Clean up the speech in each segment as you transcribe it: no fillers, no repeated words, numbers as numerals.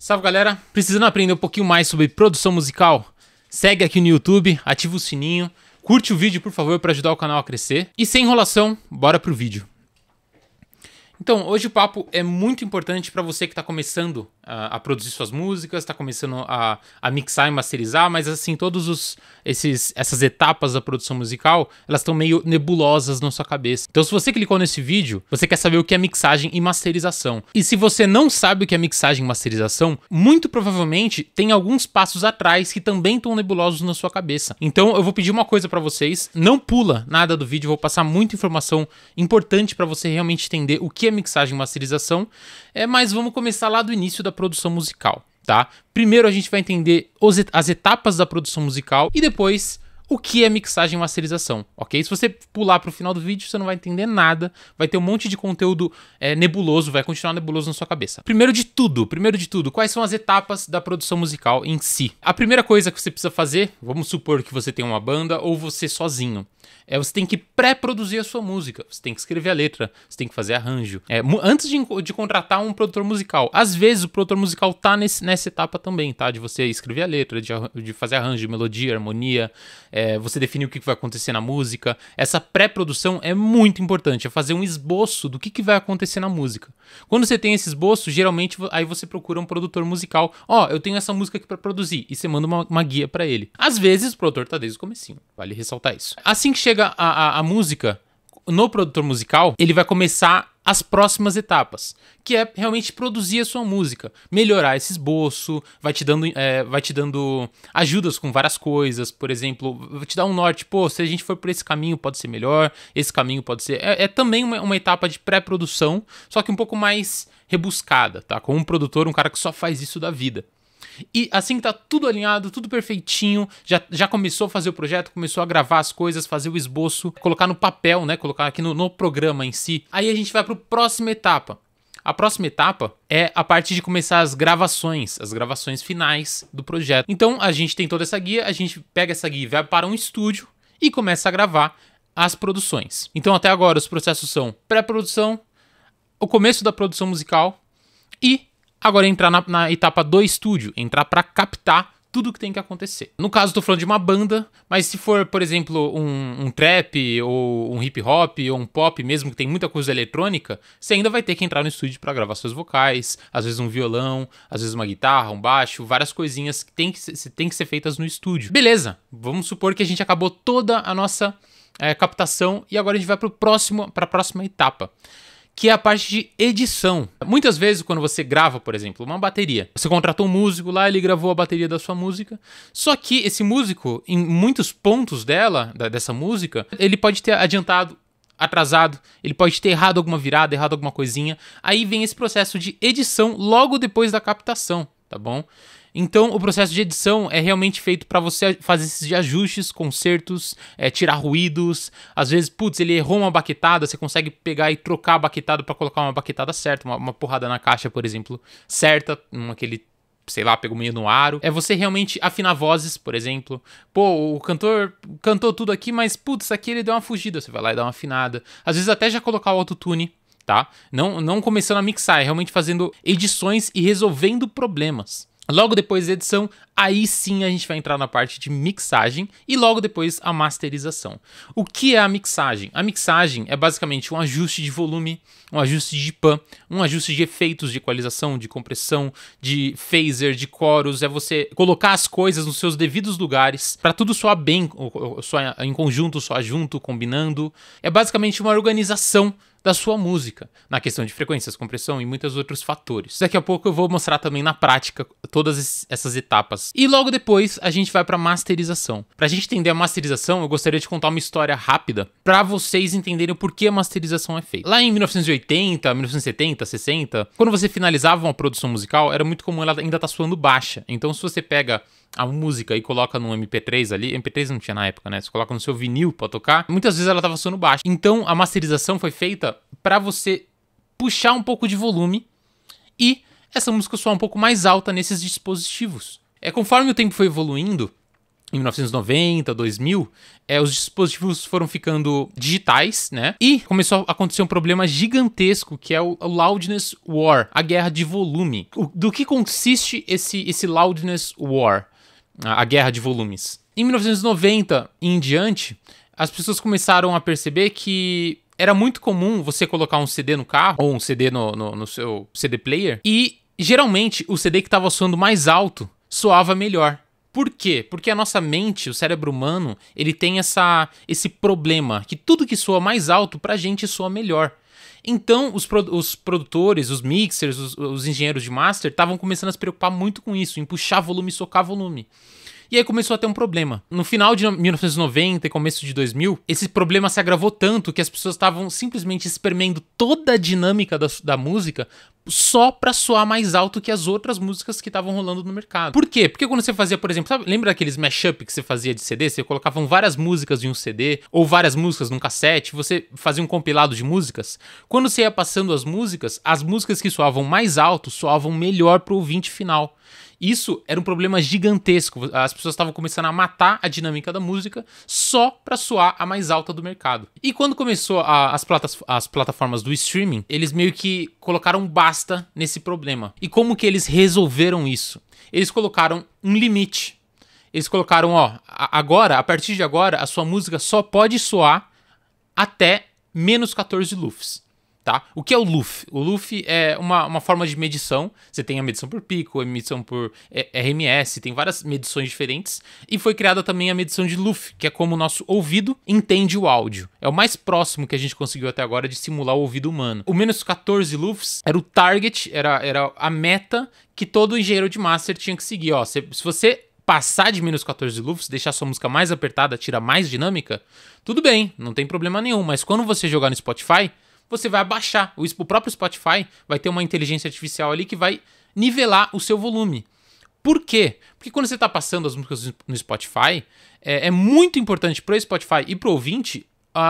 Salve galera, precisando aprender um pouquinho mais sobre produção musical? Segue aqui no YouTube, ativa o sininho, curte o vídeo por favor para ajudar o canal a crescer. E sem enrolação, bora pro vídeo. Então, hoje o papo é muito importante para você que está começando a produzir suas músicas, está começando a mixar e masterizar, mas assim, essas etapas da produção musical, elas estão meio nebulosas na sua cabeça. Então, se você clicou nesse vídeo, você quer saber o que é mixagem e masterização. E se você não sabe o que é mixagem e masterização, muito provavelmente tem alguns passos atrás que também estão nebulosos na sua cabeça. Então, eu vou pedir uma coisa para vocês, não pula nada do vídeo, eu vou passar muita informação importante para você realmente entender o que é mixagem e masterização, mas vamos começar lá do início da produção musical, tá? Primeiro a gente vai entender as etapas da produção musical e depois o que é mixagem e masterização, ok? Se você pular para o final do vídeo, você não vai entender nada, vai ter um monte de conteúdo nebuloso, vai continuar nebuloso na sua cabeça. Primeiro de tudo, quais são as etapas da produção musical em si? A primeira coisa que você precisa fazer, vamos supor que você tem uma banda ou você sozinho, você tem que pré-produzir a sua música, você tem que escrever a letra, você tem que fazer arranjo. Antes de contratar um produtor musical, às vezes o produtor musical tá nessa etapa também, tá? De você escrever a letra, de fazer arranjo, melodia, harmonia, você definir o que vai acontecer na música. Essa pré-produção é muito importante, é fazer um esboço do que vai acontecer na música. Quando você tem esse esboço, geralmente aí você procura um produtor musical. Eu tenho essa música aqui pra produzir, e você manda uma guia pra ele. Às vezes o produtor tá desde o comecinho, vale ressaltar isso. Assim que chega a música no produtor musical, ele vai começar as próximas etapas, que é realmente produzir a sua música, melhorar esse esboço, vai te dando ajudas com várias coisas, por exemplo, vai te dar um norte, se a gente for por esse caminho pode ser melhor, esse caminho pode ser... É também uma etapa de pré-produção, só que um pouco mais rebuscada, tá? Com um produtor, um cara que só faz isso da vida. E assim que tá tudo alinhado, tudo perfeitinho, já começou a fazer o projeto, começou a gravar as coisas, fazer o esboço, colocar no papel, né? Colocar aqui no programa em si. Aí a gente vai para a próxima etapa. A próxima etapa é a parte de começar as gravações finais do projeto. Então a gente tem toda essa guia, a gente pega essa guia e vai para um estúdio e começa a gravar as produções. Então até agora os processos são pré-produção, o começo da produção musical e agora entrar na etapa do estúdio, entrar para captar tudo o que tem que acontecer. No caso, estou falando de uma banda, mas se for, por exemplo, um trap, ou um hip hop, ou um pop mesmo, que tem muita coisa eletrônica, você ainda vai ter que entrar no estúdio para gravar seus vocais, às vezes um violão, às vezes uma guitarra, um baixo, várias coisinhas que tem que ser feitas no estúdio. Beleza, vamos supor que a gente acabou toda a nossa captação e agora a gente vai para a próxima etapa, que é a parte de edição. Muitas vezes quando você grava, por exemplo, uma bateria, você contratou um músico lá, ele gravou a bateria da sua música, só que esse músico, em muitos pontos dessa música, ele pode ter adiantado, atrasado, ele pode ter errado alguma virada, errado alguma coisinha, aí vem esse processo de edição logo depois da captação, tá bom? Então, o processo de edição é realmente feito para você fazer esses ajustes, consertos, tirar ruídos. Às vezes, ele errou uma baquetada, você consegue pegar e trocar a baquetada para colocar uma baquetada certa, uma porrada na caixa, por exemplo, certa, aquele, sei lá, pegou meio no aro. É você realmente afinar vozes, por exemplo. O cantor cantou tudo aqui, mas, aqui ele deu uma fugida, você vai lá e dá uma afinada. Às vezes até já colocar o autotune, tá? Não começando a mixar, é realmente fazendo edições e resolvendo problemas. Logo depois da edição, aí sim a gente vai entrar na parte de mixagem e logo depois a masterização. O que é a mixagem? A mixagem é basicamente um ajuste de volume, um ajuste de pan, um ajuste de efeitos de equalização, de compressão, de phaser, de coros. É você colocar as coisas nos seus devidos lugares para tudo soar bem, soar em conjunto, soar junto, combinando. É basicamente uma organização da sua música, na questão de frequências, compressão e muitos outros fatores. Daqui a pouco eu vou mostrar também na prática todas essas etapas. E logo depois a gente vai para masterização. Pra gente entender a masterização, eu gostaria de contar uma história rápida para vocês entenderem o porquê a masterização é feita. Lá em 1980, 1970, 60, quando você finalizava uma produção musical, era muito comum ela ainda estar soando baixa. Então se você pega a música e coloca no MP3 ali, MP3 não tinha na época, né? Você coloca no seu vinil pra tocar, muitas vezes ela tava soando baixa. Então a masterização foi feita pra você puxar um pouco de volume e essa música soar um pouco mais alta nesses dispositivos. Conforme o tempo foi evoluindo, em 1990, 2000, os dispositivos foram ficando digitais, né? E começou a acontecer um problema gigantesco, que é o Loudness War, a guerra de volume. Do que consiste esse Loudness War, a guerra de volumes? Em 1990 e em diante, as pessoas começaram a perceber que era muito comum você colocar um CD no carro, ou um CD no seu CD player, e geralmente o CD que estava soando mais alto soava melhor. Por quê? Porque a nossa mente, o cérebro humano, ele tem esse problema, que tudo que soa mais alto pra gente soa melhor. Então, os produtores, os mixers, os engenheiros de master estavam começando a se preocupar muito com isso, em puxar volume e socar volume. E aí começou a ter um problema. No final de 1990 e começo de 2000, esse problema se agravou tanto que as pessoas estavam simplesmente espremendo toda a dinâmica da música só pra soar mais alto que as outras músicas que estavam rolando no mercado. Por quê? Porque quando você fazia, por exemplo, lembra daqueles mashup que você fazia de CD? Você colocava várias músicas em um CD ou várias músicas num cassete, você fazia um compilado de músicas. Quando você ia passando as músicas que soavam mais alto soavam melhor pro ouvinte final. Isso era um problema gigantesco. As pessoas estavam começando a matar a dinâmica da música só pra soar a mais alta do mercado. E quando começou as plataformas do streaming, eles meio que colocaram basta nesse problema. E como que eles resolveram isso? Eles colocaram um limite. Eles colocaram, agora, a partir de agora, a sua música só pode soar até menos 14 lufs. Tá? O que é o LUF? O LUF é uma forma de medição. Você tem a medição por pico, a medição por RMS, tem várias medições diferentes. E foi criada também a medição de LUF, que é como o nosso ouvido entende o áudio. É o mais próximo que a gente conseguiu até agora de simular o ouvido humano. O menos 14 LUFs era o target, era a meta que todo engenheiro de master tinha que seguir. Se você passar de menos 14 lufs, deixar sua música mais apertada, tirar mais dinâmica, tudo bem, não tem problema nenhum. Mas quando você jogar no Spotify, você vai abaixar. O próprio Spotify vai ter uma inteligência artificial ali que vai nivelar o seu volume. Por quê? Porque quando você está passando as músicas no Spotify, é muito importante para o Spotify e para o ouvinte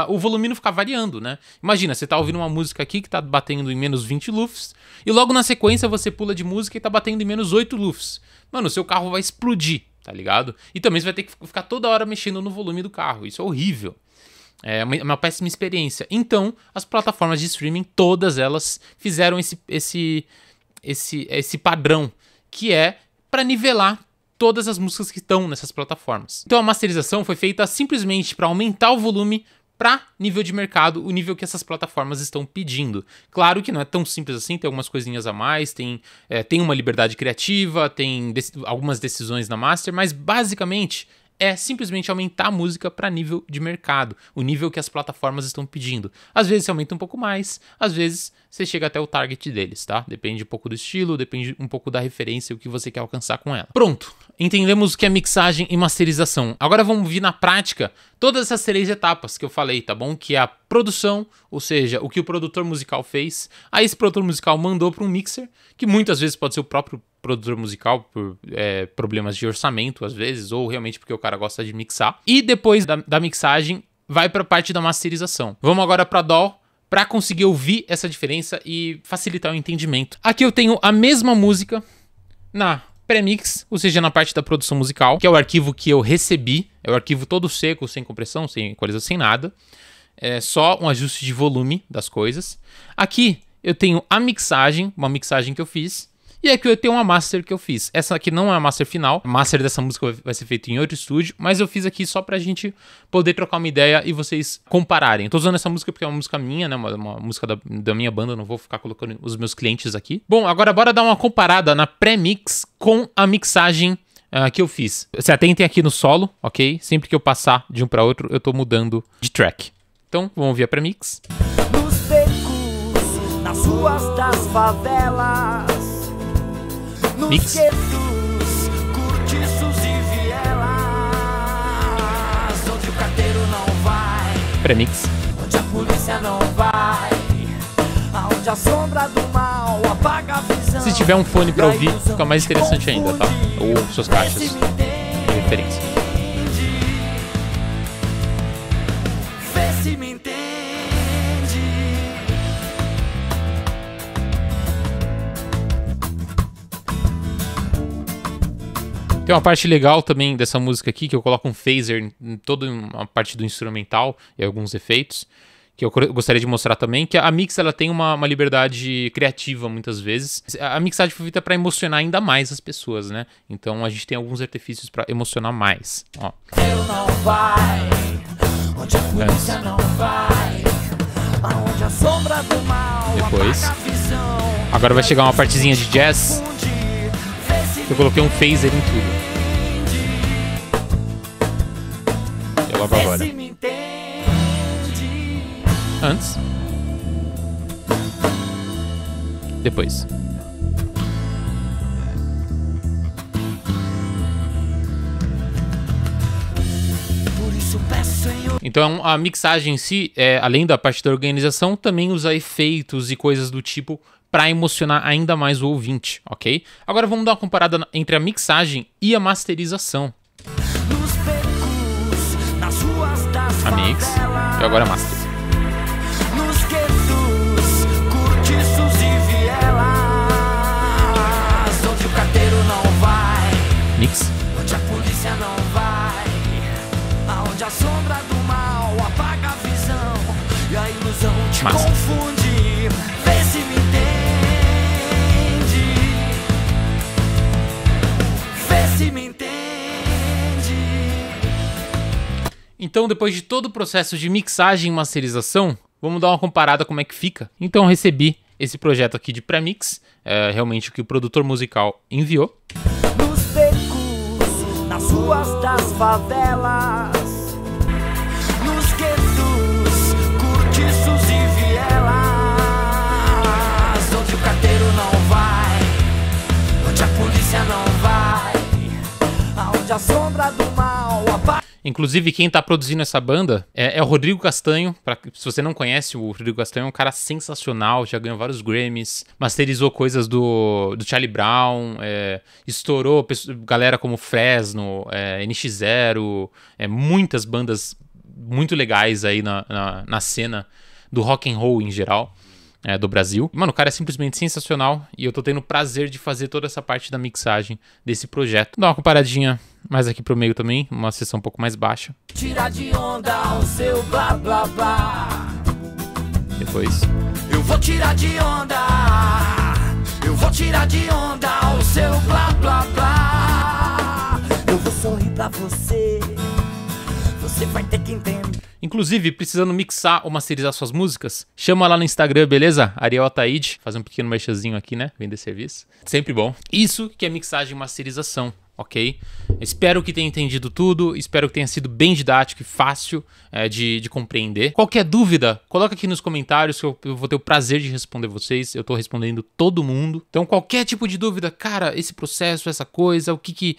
o volume não ficar variando, né? Imagina, você está ouvindo uma música aqui que está batendo em menos 20 lufs e logo na sequência você pula de música e está batendo em menos 8 lufs. Mano, o seu carro vai explodir, tá ligado? E também você vai ter que ficar toda hora mexendo no volume do carro. Isso é horrível. É uma péssima experiência. Então, as plataformas de streaming, todas elas fizeram esse padrão, que é para nivelar todas as músicas que estão nessas plataformas. Então, a masterização foi feita simplesmente para aumentar o volume para nível de mercado, o nível que essas plataformas estão pedindo. Claro que não é tão simples assim, tem algumas coisinhas a mais, tem uma liberdade criativa, tem algumas decisões na master, mas basicamente é simplesmente aumentar a música para nível de mercado, o nível que as plataformas estão pedindo. Às vezes você aumenta um pouco mais, às vezes você chega até o target deles, tá? Depende um pouco do estilo, depende um pouco da referência, o que você quer alcançar com ela. Pronto, entendemos o que é mixagem e masterização. Agora vamos ver na prática todas essas 3 etapas que eu falei, tá bom? Que é a produção, ou seja, o que o produtor musical fez. Aí esse produtor musical mandou para um mixer, que muitas vezes pode ser o próprio produtor musical por problemas de orçamento, às vezes, ou realmente porque o cara gosta de mixar. E depois da mixagem, vai para a parte da masterização. Vamos agora para a DAW, para conseguir ouvir essa diferença e facilitar o entendimento. Aqui eu tenho a mesma música na pré-mix, ou seja, na parte da produção musical, que é o arquivo que eu recebi, é o arquivo todo seco, sem compressão, sem equalização, sem nada. É só um ajuste de volume das coisas. Aqui eu tenho a mixagem, uma mixagem que eu fiz. E aqui eu tenho uma master que eu fiz. Essa aqui não é a master final. A master dessa música vai ser feita em outro estúdio. Mas eu fiz aqui só pra gente poder trocar uma ideia e vocês compararem. Eu tô usando essa música porque é uma música minha, né? Uma música da minha banda. Eu não vou ficar colocando os meus clientes aqui. Bom, agora bora dar uma comparada na pré-mix com a mixagem que eu fiz. Se atentem aqui no solo, ok? Sempre que eu passar de um pra outro, eu tô mudando de track. Então, vamos ouvir a pré-mix. Nos becos, nas ruas das favelas, Mix. Cortiços e vielas, onde o carteiro não vai, Pré-mix. onde a polícia não vai, aonde a sombra do mal apaga a visão. Se tiver um fone pra ouvir, fica mais interessante ainda, tá? Ou suas caixas de referência. Vê se me entende. Tem uma parte legal também dessa música aqui, que eu coloco um phaser em toda a parte do instrumental e alguns efeitos, que eu gostaria de mostrar também, que a mix ela tem uma liberdade criativa muitas vezes. A mixagem foi feita para emocionar ainda mais as pessoas, né? Então a gente tem alguns artifícios para emocionar mais. Ó. Eu não vai, onde a polícia não vai, aonde a sombra do mal Depois. apaga a visão. Agora vai chegar uma partezinha de jazz. Eu coloquei um phaser em tudo. E é logo agora. Antes. Depois. Então a mixagem em si, além da parte da organização, também usa efeitos e coisas do tipo para emocionar ainda mais o ouvinte, ok? Agora vamos dar uma comparada entre a mixagem e a masterização. A mix e agora a master. Mix. Onde a polícia não vai, aonde a sombra do mal apaga a visão e a ilusão te confunde. Vê se me entende. Vê se me entende. Então, depois de todo o processo de mixagem e masterização, vamos dar uma comparada como é que fica. Então, eu recebi esse projeto aqui de pré-mix, realmente o que o produtor musical enviou. Nas ruas das favelas, nos guetos, cortiços e vielas, onde o carteiro não vai, onde a polícia não vai, aonde a sombra do mal apaga. Inclusive, quem tá produzindo essa banda é o Rodrigo Castanho. Se você não conhece, o Rodrigo Castanho é um cara sensacional, já ganhou vários Grammys, masterizou coisas do Charlie Brown, estourou galera como Fresno, NX0, muitas bandas muito legais aí na cena do rock and roll em geral. Do Brasil. Mano, o cara é simplesmente sensacional e eu tô tendo o prazer de fazer toda essa parte da mixagem desse projeto. Vou dar uma comparadinha mais aqui pro meio também, uma sessão um pouco mais baixa. Tira de onda o seu blá blá blá. Depois. Eu vou tirar de onda. Eu vou tirar de onda o seu blá blá blá. Eu vou sorrir pra você. Você vai ter que entender. Inclusive, precisando mixar ou masterizar suas músicas, chama lá no Instagram, beleza? Ariel Ataíde, fazer um pequeno merchanzinho aqui, né? Vender serviço. Sempre bom. Isso que é mixagem e masterização, ok? Espero que tenha entendido tudo, espero que tenha sido bem didático e fácil de compreender. Qualquer dúvida, coloca aqui nos comentários que eu vou ter o prazer de responder vocês. Eu tô respondendo todo mundo. Então, qualquer tipo de dúvida, cara, esse processo, essa coisa, o que...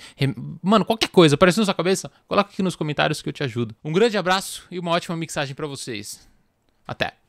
Mano, qualquer coisa, aparecendo na sua cabeça, coloca aqui nos comentários que eu te ajudo. Um grande abraço e uma ótima mixagem pra vocês. Até!